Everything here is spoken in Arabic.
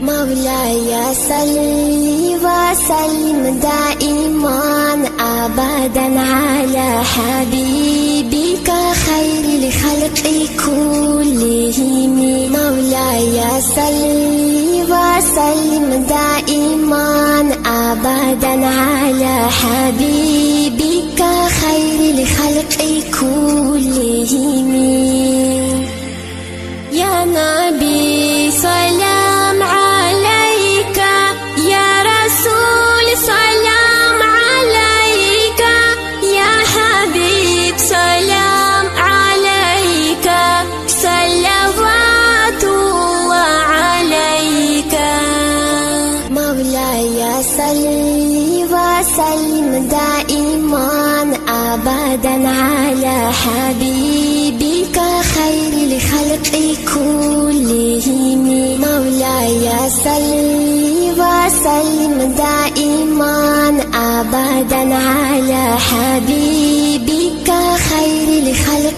مولاي صل وسلم دائما أبدا على حبيبك خير الخلق كلهم. مولاي صل وسلم دائما أبدا على حبيبك خير الخلق كلهم. يا نبي سلام عليك، يا رسول سلام عليك، يا حبيب سلام عليك، صلوات الله عليك. مولاي صل وسلم دائما أبدا على حبيبك خير الخلق كلهم. مولاي صل وسلم دائما أبدا على حبيبك خير الخلق